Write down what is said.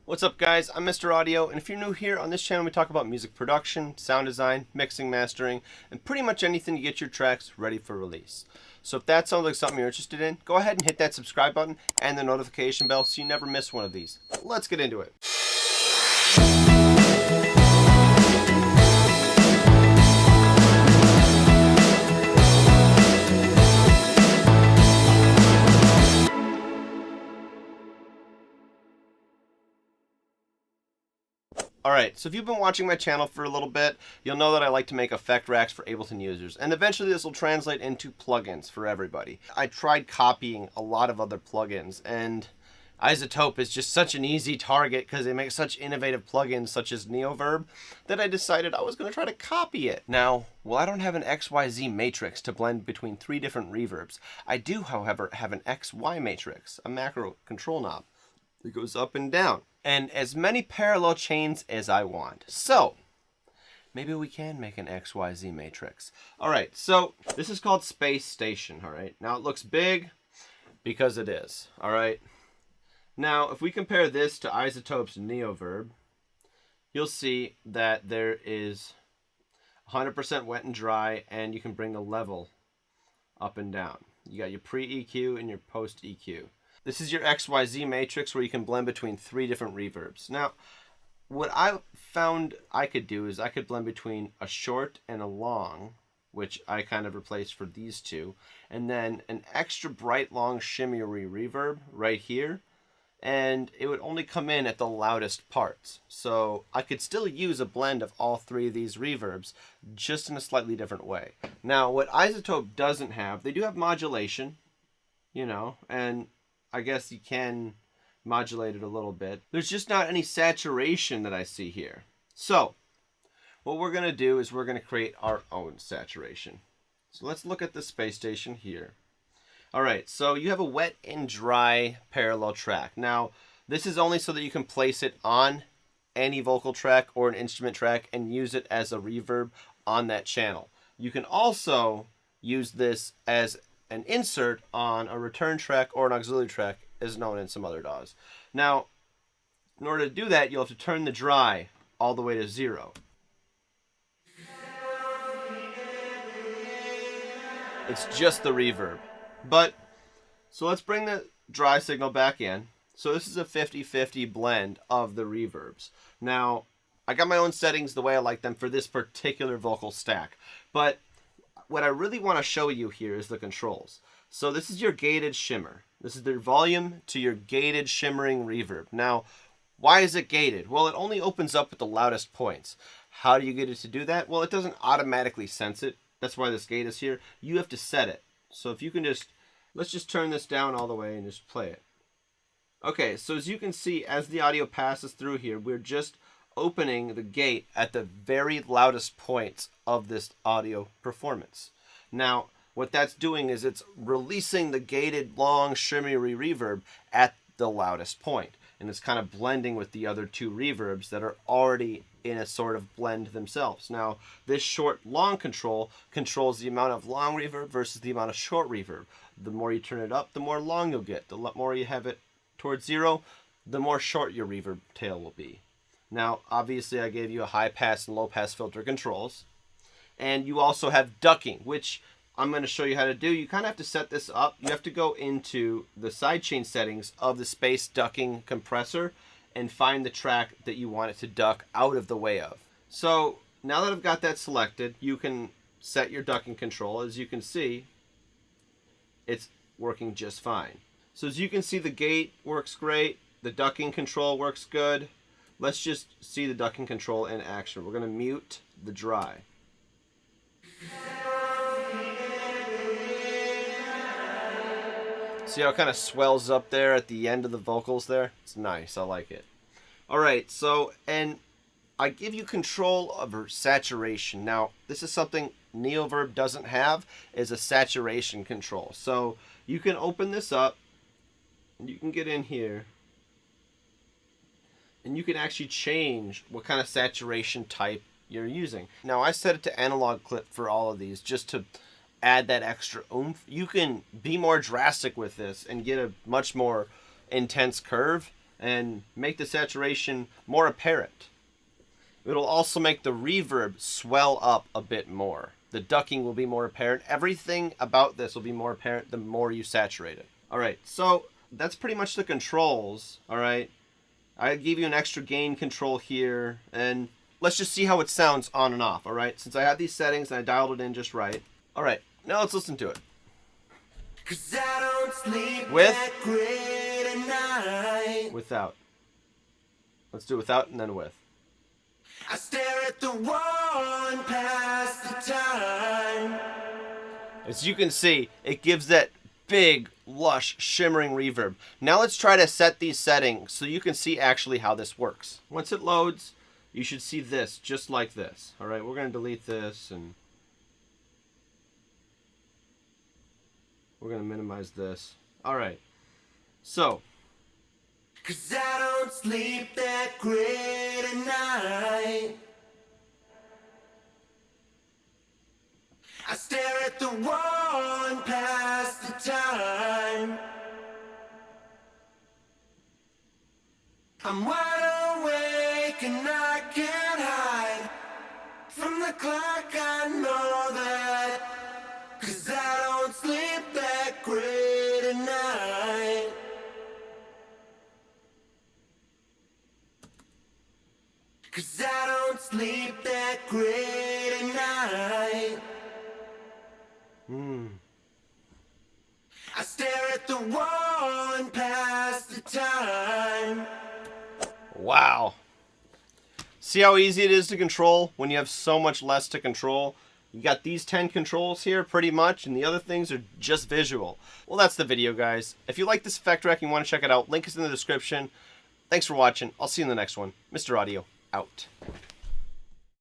What's up guys, I'm Mr. Audio, and if you're new here, on this channel we talk about music production, sound design, mixing, mastering, and pretty much anything to get your tracks ready for release. So if that sounds like something you're interested in, go ahead and hit that subscribe button and the notification bell so you never miss one of these. Let's get into it. Alright, so if you've been watching my channel for a little bit, you'll know that I like to make effect racks for Ableton users, and eventually this will translate into plugins for everybody. I tried copying a lot of other plugins, and Izotope is just such an easy target because they make such innovative plugins such as Neoverb that I decided I was going to try to copy it. Now, while I don't have an XYZ matrix to blend between 3 different reverbs, I do, however, have an XY matrix, a macro control knob that goes up and down, and as many parallel chains as I want. So maybe we can make an XYZ matrix. Alright, so this is called Space Station. Alright, now it looks big because it is. Alright, now if we compare this to Izotope's Neoverb, you'll see that there is 100% wet and dry, and you can bring the level up and down. You got your pre-EQ and your post-EQ. This is your XYZ matrix where you can blend between 3 different reverbs. Now, what I found I could do is I could blend between a short and a long, which I kind of replaced for these two, and then an extra bright, long, shimmery reverb right here, and it would only come in at the loudest parts. So I could still use a blend of all 3 of these reverbs, just in a slightly different way. Now, what Izotope doesn't have, they do have modulation, you know, and I guess you can modulate it a little bit. There's just not any saturation that I see here. So what we're going to do is we're going to create our own saturation. So let's look at the Space Station here. Alright, so you have a wet and dry parallel track. Now, this is only so that you can place it on any vocal track or an instrument track and use it as a reverb on that channel. You can also use this as an insert on a return track or an auxiliary track, as known in some other DAWs. Now, in order to do that, you'll have to turn the dry all the way to 0. It's just the reverb. So let's bring the dry signal back in. So this is a 50-50 blend of the reverbs. Now, I got my own settings the way I like them for this particular vocal stack, but what I really want to show you here is the controls. So this is your gated shimmer. This is the volume to your gated shimmering reverb. Now, why is it gated? Well, it only opens up at the loudest points. How do you get it to do that? Well, it doesn't automatically sense it. That's why this gate is here. You have to set it. So if you can let's just turn this down all the way and just play it. Okay, so as you can see, as the audio passes through here, we're just opening the gate at the very loudest points of this audio performance. Now, what that's doing is it's releasing the gated, long, shimmery reverb at the loudest point, and it's kind of blending with the other 2 reverbs that are already in a sort of blend themselves. Now, this short, long control controls the amount of long reverb versus the amount of short reverb. The more you turn it up, the more long you'll get. The more you have it towards 0, the more short your reverb tail will be. Now, obviously, I gave you a high-pass and low-pass filter controls. And you also have ducking, which I'm going to show you how to do. You kind of have to set this up. You have to go into the sidechain settings of the space ducking compressor and find the track that you want it to duck out of the way of. So now that I've got that selected, you can set your ducking control. As you can see, it's working just fine. So as you can see, the gate works great. The ducking control works good. Let's just see the ducking control in action. We're going to mute the dry. See how it kind of swells up there at the end of the vocals there? It's nice. I like it. Alright, so, and I give you control over saturation. Now, this is something Neoverb doesn't have, is a saturation control. So you can open this up, and you can get in here, and you can actually change what kind of saturation type you're using. Now, I set it to analog clip for all of these just to add that extra oomph. You can be more drastic with this and get a much more intense curve, and make the saturation more apparent. It'll also make the reverb swell up a bit more. The ducking will be more apparent. Everything about this will be more apparent the more you saturate it. All right, so that's pretty much the controls, all right? I gave you an extra gain control here, and let's just see how it sounds on and off, all right? Since I had these settings and I dialed it in just right. All right, now let's listen to it. 'Cause I don't sleep that great at night. Without. Let's do without and then with. I stare at the wall and pass the time. As you can see, it gives that big, lush, shimmering reverb. Now let's try to set these settings so you can see actually how this works. Once it loads, you should see this, just like this. All right, we're going to delete this, and we're going to minimize this. All right, so. 'Cause I don't sleep that great at night. I stare at the wall and pass the time. I'm wide awake and I can't hide from the clock, I know that. 'Cause I don't sleep that great at night. Cause I don't sleep that great at night. I stare at the wall and pass the time. Wow. See how easy it is to control when you have so much less to control? You got these 10 controls here pretty much, and the other things are just visual. Well, that's the video, guys. If you like this effect rack and you want to check it out, link is in the description. Thanks for watching. I'll see you in the next one. Mr. Audio, out.